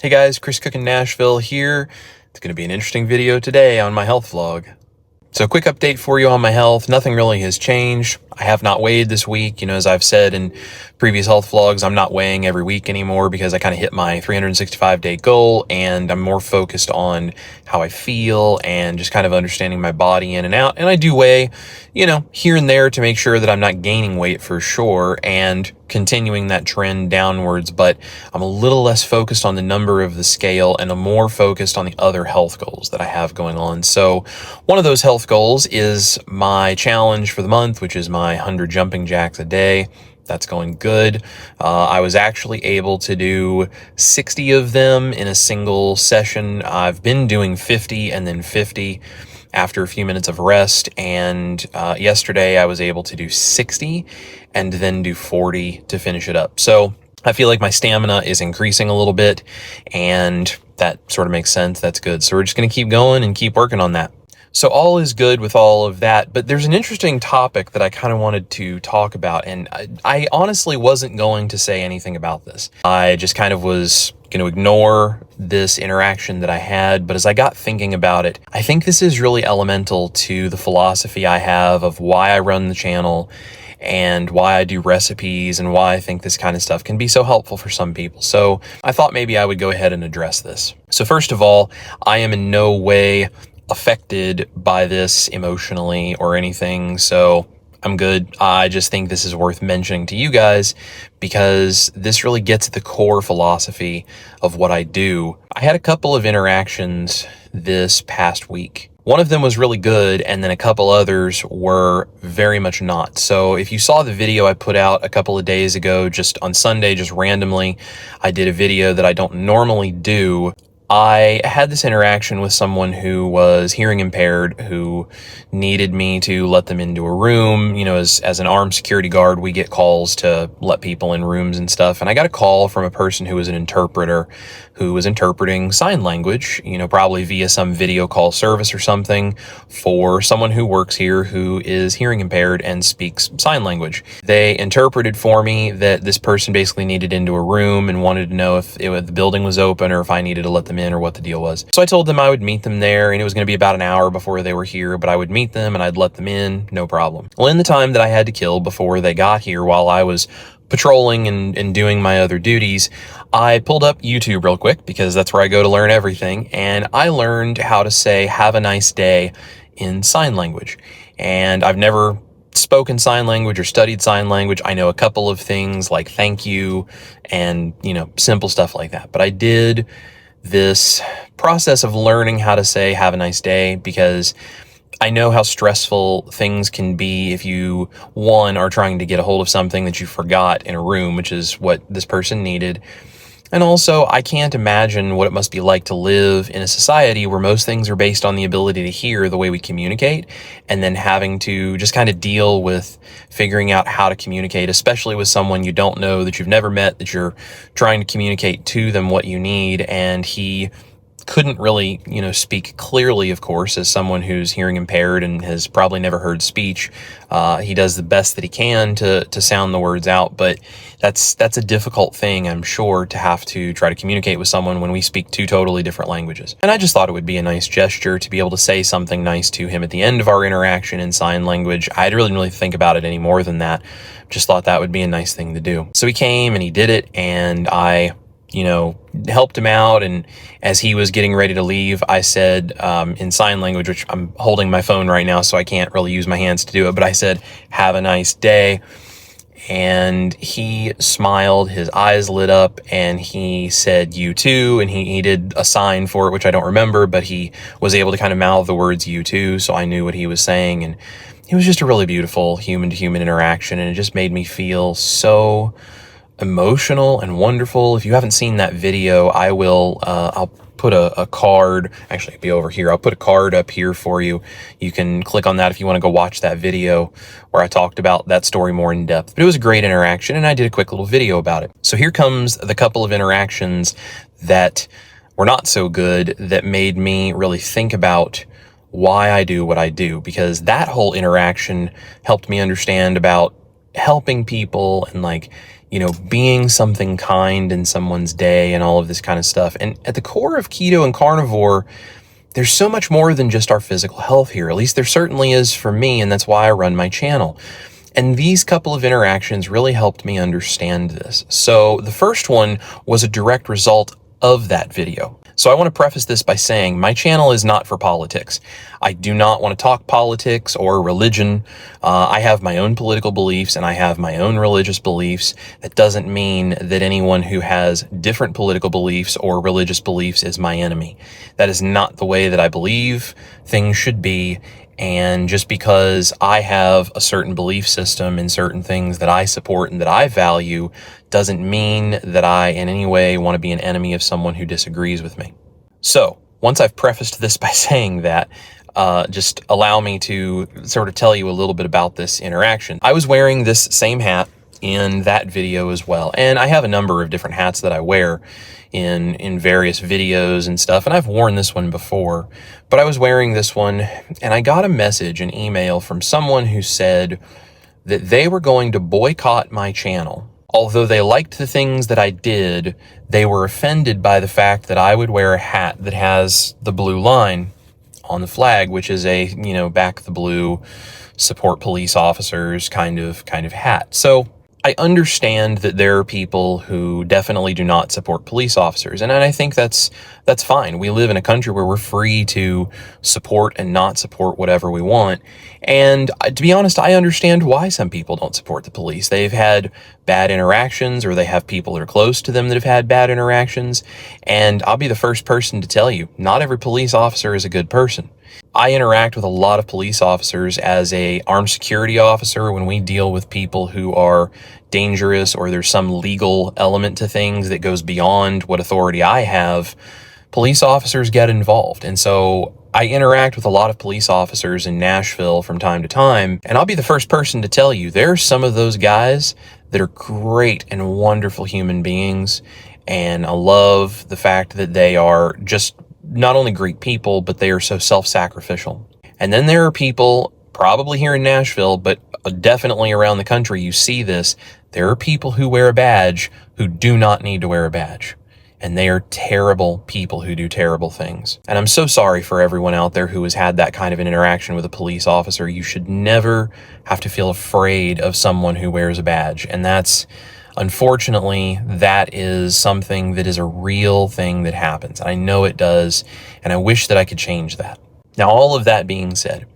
Hey guys, Chris Cookin' Nashville here. It's going to be an interesting video today on my health vlog. So quick update for you on my health. Nothing really has changed. I have not weighed this week. As I've said in previous health vlogs, I'm not weighing every week anymore because I kind of hit my 365-day goal and I'm more focused on how I feel and just kind of understanding my body in and out. And I do weigh, here and there to make sure that I'm not gaining weight for sure and continuing that trend downwards, but I'm a little less focused on the number of the scale and I'm more focused on the other health goals that I have going on. So one of those health goals is my challenge for the month, which is my 100 jumping jacks a day. That's going good. I was actually able to do 60 of them in a single session. I've been doing 50 and then 50 after a few minutes of rest, and yesterday I was able to do 60 and then do 40 to finish it up. So I feel like my stamina is increasing a little bit, and that sort of makes sense. That's good. So we're just going to keep going and keep working on that. So all is good with all of that, but there's an interesting topic that I kind of wanted to talk about, and I honestly wasn't going to say anything about this. I just kind of was going to ignore this interaction that I had, but as I got thinking about it, I think this is really elemental to the philosophy I have of why I run the channel and why I do recipes and why I think this kind of stuff can be so helpful for some people. So I thought maybe I would go ahead and address this. So first of all, I am in no way affected by this emotionally or anything, so I'm good. I just think this is worth mentioning to you guys because this really gets at the core philosophy of what I do. I had a couple of interactions this past week. One of them was really good, and then a couple others were very much not. So if you saw the video I put out a couple of days ago, just on Sunday, just randomly, I did a video that I don't normally do. I had this interaction with someone who was hearing impaired, who needed me to let them into a room. As an armed security guard, we get calls to let people in rooms and stuff. And I got a call from a person who was an interpreter who was interpreting sign language, probably via some video call service or something for someone who works here who is hearing impaired and speaks sign language. They interpreted for me that this person basically needed into a room and wanted to know if the building was open or if I needed to let them in or what the deal was. So I told them I would meet them there, and it was going to be about an hour before they were here, but I would meet them and I'd let them in, no problem. Well, in the time that I had to kill before they got here, while I was patrolling and doing my other duties, I pulled up YouTube real quick because that's where I go to learn everything, and I learned how to say "have a nice day" in sign language. And I've never spoken sign language or studied sign language. I know a couple of things like thank you and simple stuff like that, but I did this process of learning how to say "have a nice day" because I know how stressful things can be if you, one, are trying to get a hold of something that you forgot in a room, which is what this person needed. And also, I can't imagine what it must be like to live in a society where most things are based on the ability to hear the way we communicate, and then having to just kind of deal with figuring out how to communicate, especially with someone you don't know, that you've never met, that you're trying to communicate to them what you need, and he couldn't really, speak clearly, of course, as someone who's hearing impaired and has probably never heard speech. He does the best that he can to sound the words out, but that's a difficult thing, I'm sure, to have to try to communicate with someone when we speak two totally different languages. And I just thought it would be a nice gesture to be able to say something nice to him at the end of our interaction in sign language. I didn't really think about it any more than that. Just thought that would be a nice thing to do. So he came and he did it, and I helped him out. And as he was getting ready to leave, I said, in sign language, which I'm holding my phone right now, so I can't really use my hands to do it, but I said, "have a nice day." And he smiled, his eyes lit up, and he said, "you too." And he did a sign for it, which I don't remember, but he was able to kind of mouth the words "you too," so I knew what he was saying. And it was just a really beautiful human to human interaction. And it just made me feel so emotional and wonderful. If you haven't seen that video, I will, I'll put a card, actually it'll be over here. I'll put a card up here for you. You can click on that if you want to go watch that video where I talked about that story more in depth. But it was a great interaction, and I did a quick little video about it. So here comes the couple of interactions that were not so good that made me really think about why I do what I do, because that whole interaction helped me understand about helping people and being something kind in someone's day and all of this kind of stuff. And at the core of keto and carnivore, there's so much more than just our physical health here. At least there certainly is for me, and that's why I run my channel. And these couple of interactions really helped me understand this. So the first one was a direct result of that video. So I want to preface this by saying my channel is not for politics. I do not want to talk politics or religion. I have my own political beliefs and I have my own religious beliefs. That doesn't mean that anyone who has different political beliefs or religious beliefs is my enemy. That is not the way that I believe things should be. And just because I have a certain belief system in certain things that I support and that I value doesn't mean that I in any way want to be an enemy of someone who disagrees with me. So once I've prefaced this by saying that, just allow me to sort of tell you a little bit about this interaction. I was wearing this same hat in that video as well. And I have a number of different hats that I wear in various videos and stuff. And I've worn this one before, but I was wearing this one and I got a message, an email from someone who said that they were going to boycott my channel. Although they liked the things that I did, they were offended by the fact that I would wear a hat that has the blue line on the flag, which is a, back the blue, support police officers kind of hat. So I understand that there are people who definitely do not support police officers, and I think that's fine. We live in a country where we're free to support and not support whatever we want. And to be honest, I understand why some people don't support the police. They've had bad interactions, or they have people that are close to them that have had bad interactions. And I'll be the first person to tell you, not every police officer is a good person. I interact with a lot of police officers as a armed security officer when we deal with people who are dangerous or there's some legal element to things that goes beyond what authority I have. Police officers get involved. And so I interact with a lot of police officers in Nashville from time to time. And I'll be the first person to tell you, there are some of those guys that are great and wonderful human beings. And I love the fact that they are just not only great people, but they are so self-sacrificial. And then there are people, probably here in Nashville, but definitely around the country, you see this. There are people who wear a badge who do not need to wear a badge. And they are terrible people who do terrible things. And I'm so sorry for everyone out there who has had that kind of an interaction with a police officer. You should never have to feel afraid of someone who wears a badge. And unfortunately, that is something that is a real thing that happens. I know it does, and I wish that I could change that. Now, all of that being said,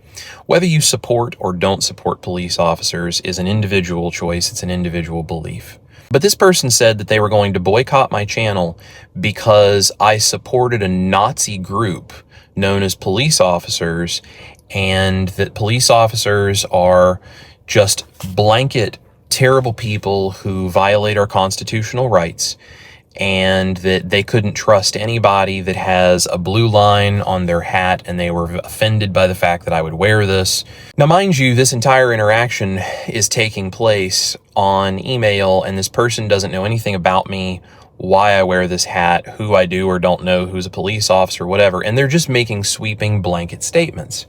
whether you support or don't support police officers is an individual choice. It's an individual belief. But this person said that they were going to boycott my channel because I supported a Nazi group known as police officers, and that police officers are just blanket terrible people who violate our constitutional rights, and that they couldn't trust anybody that has a blue line on their hat, and they were offended by the fact that I would wear this. Now, mind you, this entire interaction is taking place on email, and this person doesn't know anything about me, why I wear this hat, who I do or don't know, who's a police officer, whatever, and they're just making sweeping blanket statements.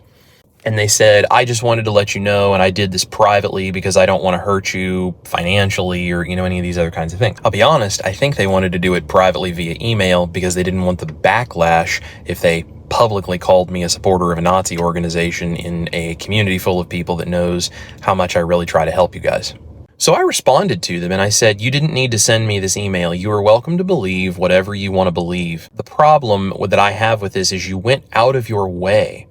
And they said, I just wanted to let you know, and I did this privately because I don't want to hurt you financially or, any of these other kinds of things. I'll be honest, I think they wanted to do it privately via email because they didn't want the backlash if they publicly called me a supporter of a Nazi organization in a community full of people that knows how much I really try to help you guys. So I responded to them and I said, you didn't need to send me this email. You are welcome to believe whatever you want to believe. The problem that I have with this is you went out of your way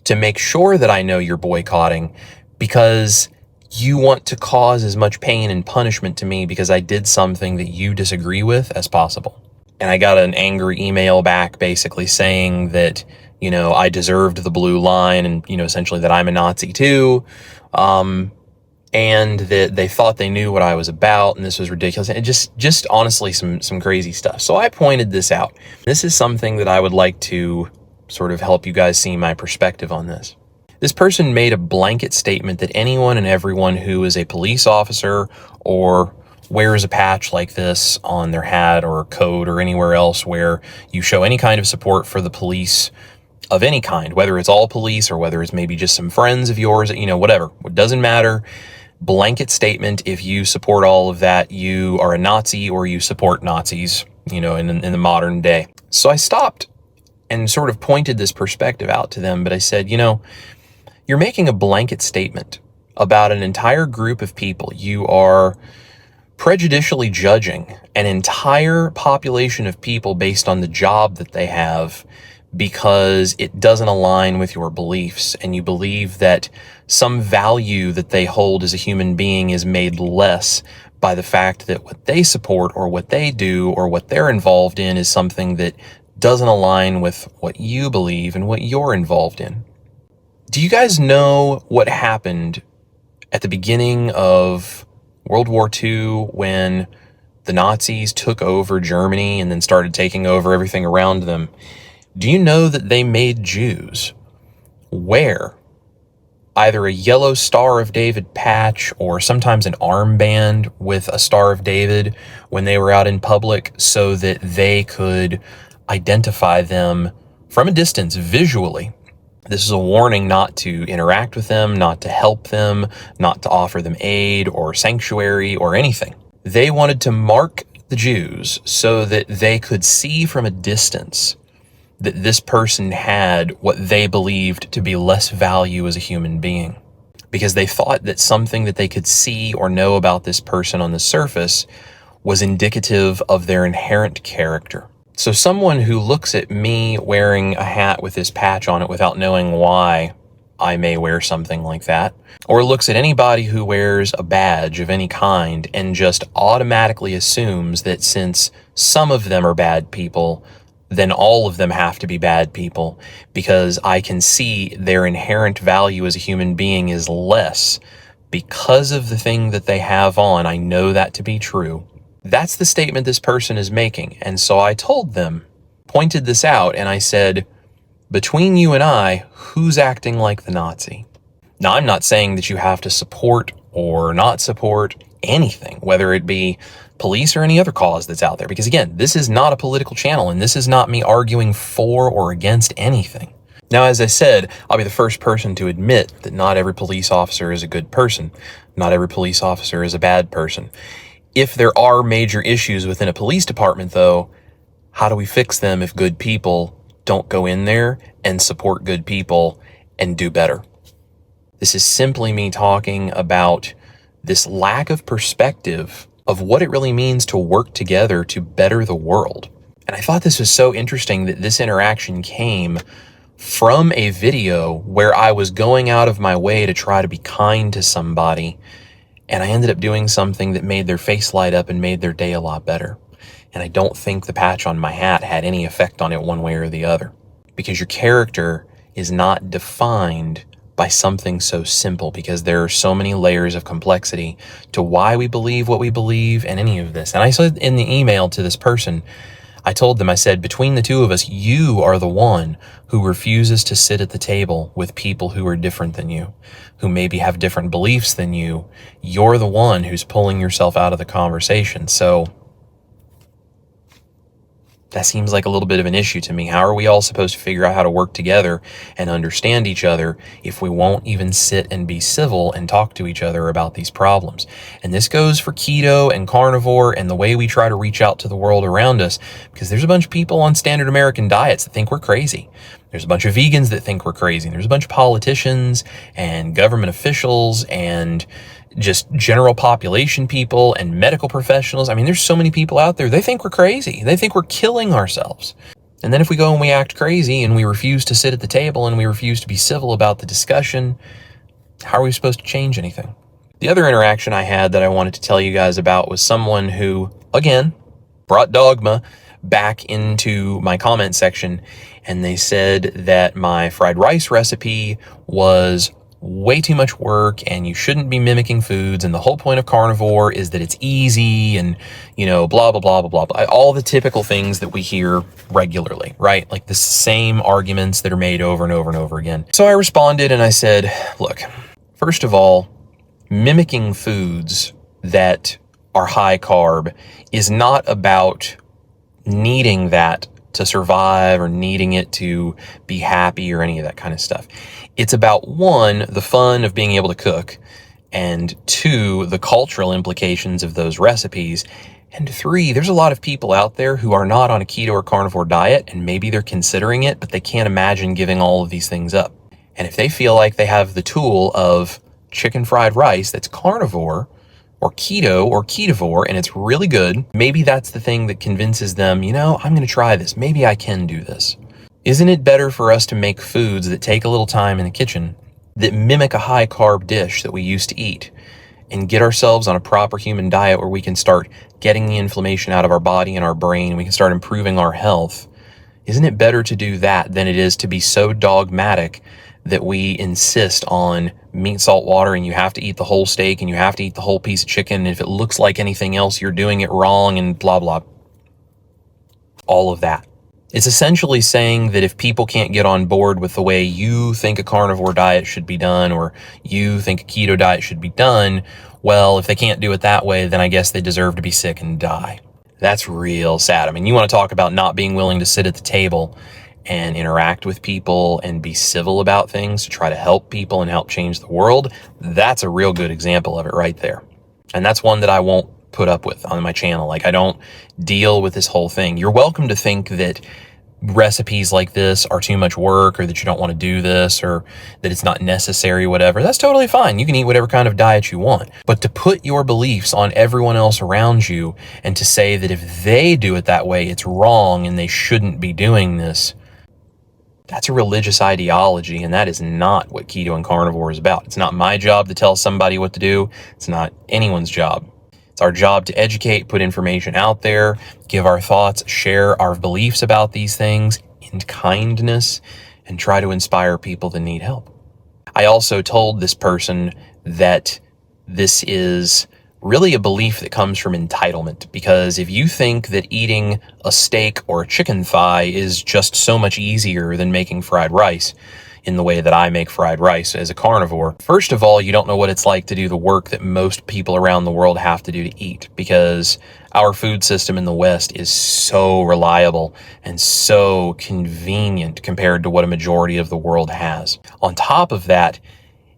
to make sure that I know you're boycotting because you want to cause as much pain and punishment to me because I did something that you disagree with as possible. And I got an angry email back basically saying that, I deserved the blue line and, essentially that I'm a Nazi too. And that they thought they knew what I was about and this was ridiculous. And just honestly, some crazy stuff. So I pointed this out. This is something that I would like to sort of help you guys see my perspective on this. This person made a blanket statement that anyone and everyone who is a police officer or wears a patch like this on their hat or coat or anywhere else where you show any kind of support for the police of any kind, whether it's all police or whether it's maybe just some friends of yours, whatever, it doesn't matter. blanket statement. If you support all of that, you are a Nazi or you support Nazis, in the modern day. So I stopped and sort of pointed this perspective out to them. But I said, you're making a blanket statement about an entire group of people. You are prejudicially judging an entire population of people based on the job that they have because it doesn't align with your beliefs, and you believe that some value that they hold as a human being is made less by the fact that what they support or what they do or what they're involved in is something that doesn't align with what you believe and what you're involved in. Do you guys know what happened at the beginning of World War II when the Nazis took over Germany and then started taking over everything around them? Do you know that they made Jews wear either a yellow Star of David patch or sometimes an armband with a Star of David when they were out in public so that they could identify them from a distance visually? This is a warning not to interact with them, not to help them, not to offer them aid or sanctuary or anything. They wanted to mark the Jews so that they could see from a distance that this person had what they believed to be less value as a human being, because they thought that something that they could see or know about this person on the surface was indicative of their inherent character. So someone who looks at me wearing a hat with this patch on it without knowing why I may wear something like that, or looks at anybody who wears a badge of any kind and just automatically assumes that since some of them are bad people, then all of them have to be bad people because I can see their inherent value as a human being is less because of the thing that they have on. I know that to be true. That's the statement this person is making. And so I told them, pointed this out, and I said, between you and I, who's acting like the Nazi? Now, I'm not saying that you have to support or not support anything, whether it be police or any other cause that's out there. Because again, this is not a political channel, and this is not me arguing for or against anything. Now, as I said, I'll be the first person to admit that not every police officer is a good person. Not every police officer is a bad person. If there are major issues within a police department, though, how do we fix them if good people don't go in there and support good people and do better? This is simply me talking about this lack of perspective of what it really means to work together to better the world. And I thought this was so interesting that this interaction came from a video where I was going out of my way to try to be kind to somebody, and I ended up doing something that made their face light up and made their day a lot better. And I don't think the patch on my hat had any effect on it one way or the other, because your character is not defined by something so simple, because there are so many layers of complexity to why we believe what we believe and any of this. And I said in the email to this person, I told them, I said, between the two of us, you are the one who refuses to sit at the table with people who are different than you, who maybe have different beliefs than you. You're the one who's pulling yourself out of the conversation. So that seems like a little bit of an issue to me. How are we all supposed to figure out how to work together and understand each other if we won't even sit and be civil and talk to each other about these problems? And this goes for keto and carnivore and the way we try to reach out to the world around us, because there's a bunch of people on standard American diets that think we're crazy. There's a bunch of vegans that think we're crazy. There's a bunch of politicians and government officials and just general population people and medical professionals. I mean, there's so many people out there. They think we're crazy. They think we're killing ourselves. And then if we go and we act crazy and we refuse to sit at the table and we refuse to be civil about the discussion, how are we supposed to change anything? The other interaction I had that I wanted to tell you guys about was someone who, again, brought dogma back into my comment section, and they said that my fried rice recipe was way too much work and you shouldn't be mimicking foods, and the whole point of carnivore is that it's easy and, blah, blah, blah, blah, blah, blah. All the typical things that we hear regularly, right? Like the same arguments that are made over and over and over again. So I responded and I said, look, first of all, mimicking foods that are high carb is not about needing that to survive or needing it to be happy or any of that kind of stuff. It's about, one, the fun of being able to cook, and 2, the cultural implications of those recipes, and 3, there's a lot of people out there who are not on a keto or carnivore diet, and maybe they're considering it, but they can't imagine giving all of these things up. And if they feel like they have the tool of chicken fried rice that's carnivore or keto or ketovore and it's really good, maybe that's the thing that convinces them, I'm going to try this. Maybe I can do this. Isn't it better for us to make foods that take a little time in the kitchen, that mimic a high carb dish that we used to eat, and get ourselves on a proper human diet where we can start getting the inflammation out of our body and our brain, and we can start improving our health? Isn't it better to do that than it is to be so dogmatic that we insist on meat, salt, water, and you have to eat the whole steak and you have to eat the whole piece of chicken, and if it looks like anything else, you're doing it wrong, and blah, blah. All of that. It's essentially saying that if people can't get on board with the way you think a carnivore diet should be done, or you think a keto diet should be done, well, if they can't do it that way, then I guess they deserve to be sick and die. That's real sad. I mean, you want to talk about not being willing to sit at the table and interact with people and be civil about things to try to help people and help change the world. That's a real good example of it right there. And that's one that I won't put up with on my channel. Like, I don't deal with this whole thing. You're welcome to think that recipes like this are too much work, or that you don't want to do this, or that it's not necessary, whatever. That's totally fine. You can eat whatever kind of diet you want. But to put your beliefs on everyone else around you and to say that if they do it that way, it's wrong and they shouldn't be doing this, that's a religious ideology, and that is not what keto and carnivore is about. It's not my job to tell somebody what to do. It's not anyone's job. It's our job to educate, put information out there, give our thoughts, share our beliefs about these things in kindness, and try to inspire people that need help. I also told this person that this is really a belief that comes from entitlement, because if you think that eating a steak or a chicken thigh is just so much easier than making fried rice in the way that I make fried rice as a carnivore, first of all, you don't know what it's like to do the work that most people around the world have to do to eat, because our food system in the West is so reliable and so convenient compared to what a majority of the world has. On top of that,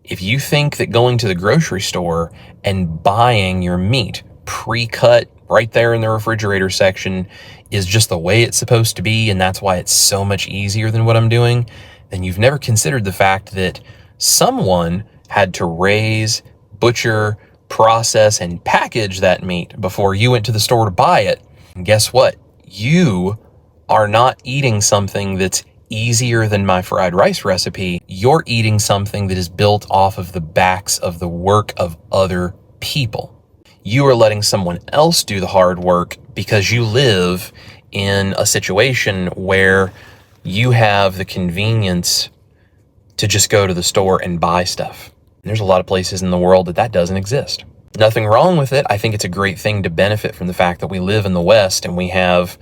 if you think that going to the grocery store and buying your meat pre-cut right there in the refrigerator section is just the way it's supposed to be, and that's why it's so much easier than what I'm doing, then you've never considered the fact that someone had to raise, butcher, process, and package that meat before you went to the store to buy it. And guess what? You are not eating something that's easier than my fried rice recipe. You're eating something that is built off of the backs of the work of other people. You are letting someone else do the hard work because you live in a situation where you have the convenience to just go to the store and buy stuff. And there's a lot of places in the world that doesn't exist. Nothing wrong with it. I think it's a great thing to benefit from the fact that we live in the West and we have,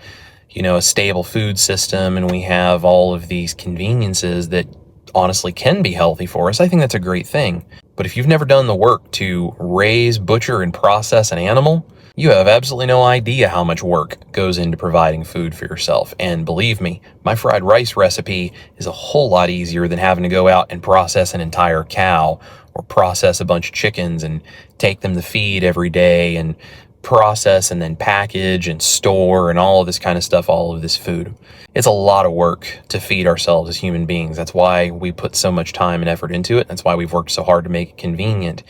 a stable food system, and we have all of these conveniences that honestly can be healthy for us. I think that's a great thing. But if you've never done the work to raise, butcher, and process an animal, you have absolutely no idea how much work goes into providing food for yourself. And believe me, my fried rice recipe is a whole lot easier than having to go out and process an entire cow or process a bunch of chickens and take them to feed every day and process and then package and store and all of this kind of stuff, all of this food. It's a lot of work to feed ourselves as human beings. That's why we put so much time and effort into it. That's why we've worked so hard to make it convenient.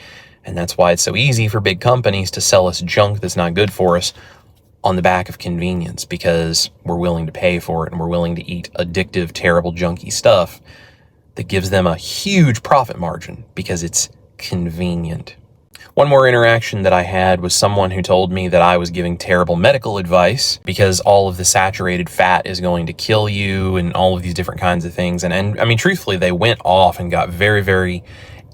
And that's why it's so easy for big companies to sell us junk that's not good for us on the back of convenience, because we're willing to pay for it and we're willing to eat addictive, terrible, junky stuff that gives them a huge profit margin because it's convenient. One more interaction that I had was someone who told me that I was giving terrible medical advice because all of the saturated fat is going to kill you and all of these different kinds of things. And I mean, truthfully, they went off and got very, very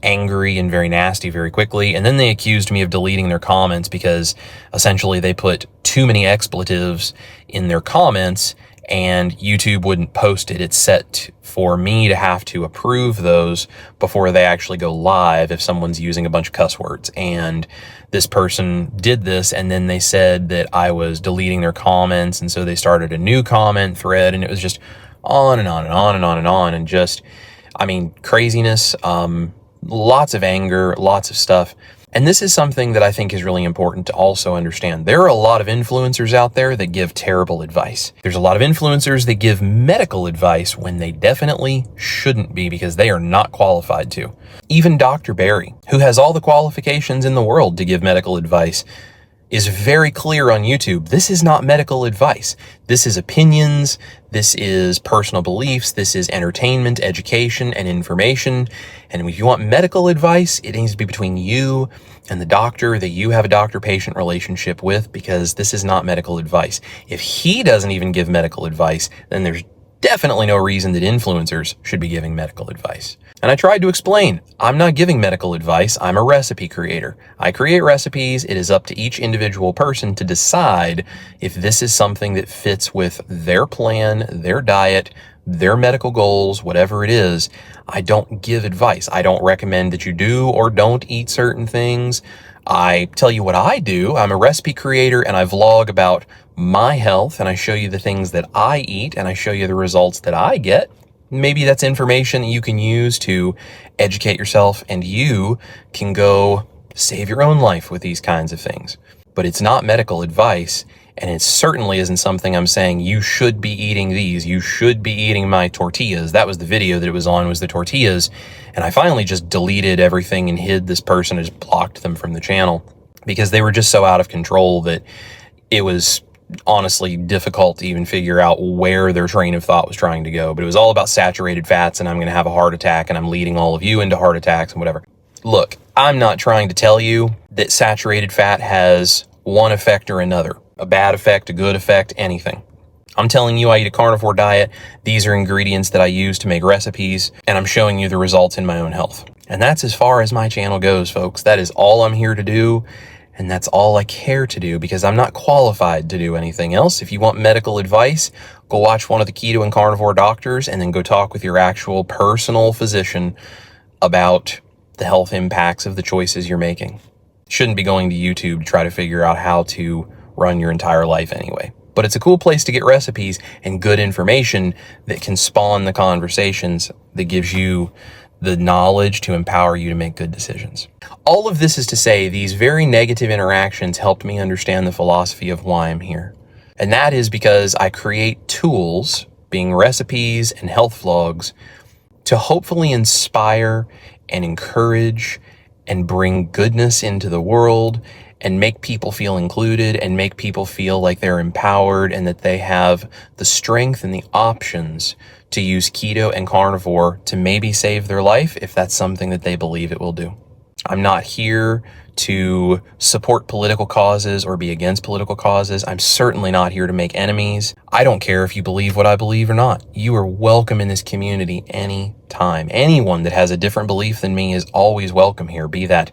angry and very nasty very quickly. And then they accused me of deleting their comments because essentially they put too many expletives in their comments and YouTube wouldn't post it. It's set for me to have to approve those before they actually go live if someone's using a bunch of cuss words. And this person did this, and then they said that I was deleting their comments, and so they started a new comment thread, and it was just on and on and on and on and on, and just, craziness, lots of anger, lots of stuff. And this is something that I think is really important to also understand. There are a lot of influencers out there that give terrible advice. There's a lot of influencers that give medical advice when they definitely shouldn't be because they are not qualified to. Even Dr. Barry, who has all the qualifications in the world to give medical advice, is very clear on YouTube. This is not medical advice. This is opinions. This is personal beliefs. This is entertainment, education, and information. And if you want medical advice, it needs to be between you and the doctor that you have a doctor-patient relationship with, because this is not medical advice. If he doesn't even give medical advice, then there's definitely no reason that influencers should be giving medical advice. And I tried to explain, I'm not giving medical advice. I'm a recipe creator. I create recipes. It is up to each individual person to decide if this is something that fits with their plan, their diet, their medical goals, whatever it is. I don't give advice. I don't recommend that you do or don't eat certain things. I tell you what I do. I'm a recipe creator and I vlog about my health and I show you the things that I eat and I show you the results that I get. Maybe that's information that you can use to educate yourself and you can go save your own life with these kinds of things. But it's not medical advice, and it certainly isn't something I'm saying you should be eating these. You should be eating my tortillas. That was the video that it was on, was the tortillas. And I finally just deleted everything and hid this person and just blocked them from the channel because they were just so out of control that it was honestly difficult to even figure out where their train of thought was trying to go. But it was all about saturated fats and I'm going to have a heart attack and I'm leading all of you into heart attacks and whatever. Look, I'm not trying to tell you that saturated fat has one effect or another, a bad effect, a good effect, anything. I'm telling you I eat a carnivore diet. These are ingredients that I use to make recipes, and I'm showing you the results in my own health. And that's as far as my channel goes, folks. That is all I'm here to do. And that's all I care to do because I'm not qualified to do anything else. If you want medical advice, go watch one of the keto and carnivore doctors and then go talk with your actual personal physician about the health impacts of the choices you're making. Shouldn't be going to YouTube to try to figure out how to run your entire life anyway. But it's a cool place to get recipes and good information that can spawn the conversations that gives you the knowledge to empower you to make good decisions. All of this is to say these very negative interactions helped me understand the philosophy of why I'm here. And that is because I create tools, being recipes and health vlogs, to hopefully inspire and encourage and bring goodness into the world and make people feel included and make people feel like they're empowered and that they have the strength and the options to use keto and carnivore to maybe save their life if that's something that they believe it will do. I'm not here to support political causes or be against political causes. I'm certainly not here to make enemies. I don't care if you believe what I believe or not. You are welcome in this community anytime. Anyone that has a different belief than me is always welcome here, be that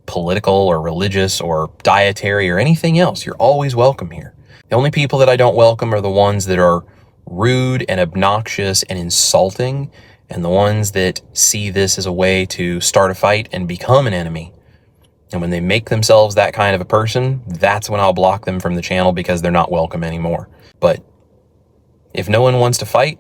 political or religious or dietary or anything else. You're always welcome here. The only people that I don't welcome are the ones that are rude and obnoxious and insulting, and the ones that see this as a way to start a fight and become an enemy. And when they make themselves that kind of a person, that's when I'll block them from the channel because they're not welcome anymore. But if no one wants to fight,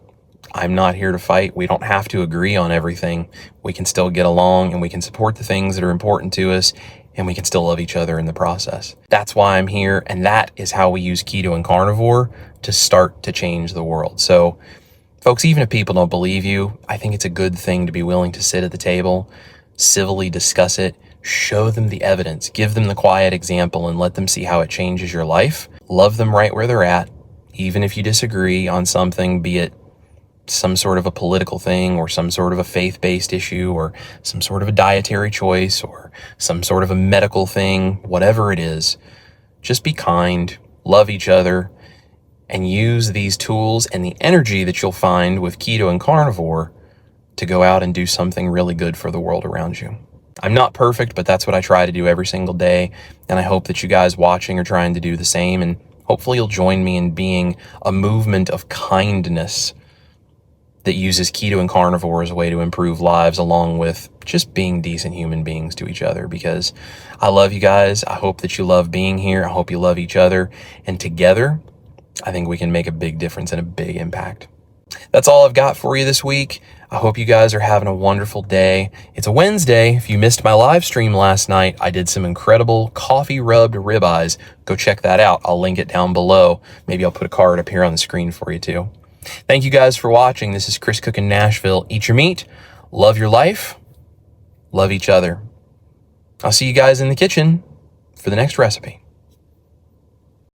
I'm not here to fight. We don't have to agree on everything. We can still get along and we can support the things that are important to us and we can still love each other in the process. That's why I'm here, and that is how we use keto and carnivore to start to change the world. So, folks, even if people don't believe you, I think it's a good thing to be willing to sit at the table, civilly discuss it, show them the evidence, give them the quiet example, and let them see how it changes your life. Love them right where they're at, even if you disagree on something, be it some sort of a political thing or some sort of a faith-based issue or some sort of a dietary choice or some sort of a medical thing, whatever it is. Just be kind, love each other, and use these tools and the energy that you'll find with keto and carnivore to go out and do something really good for the world around you. I'm not perfect, but that's what I try to do every single day, and I hope that you guys watching are trying to do the same, and hopefully you'll join me in being a movement of kindness that uses keto and carnivore as a way to improve lives along with just being decent human beings to each other, because I love you guys. I hope that you love being here. I hope you love each other, and together I think we can make a big difference and a big impact. That's all I've got for you this week. I hope you guys are having a wonderful day. It's a Wednesday. If you missed my live stream last night, I did some incredible coffee rubbed ribeyes. Go check that out. I'll link it down below. Maybe I'll put a card up here on the screen for you too. Thank you guys for watching. This is Chris Cookin' Nashville. Eat your meat, love your life, love each other. I'll see you guys in the kitchen for the next recipe.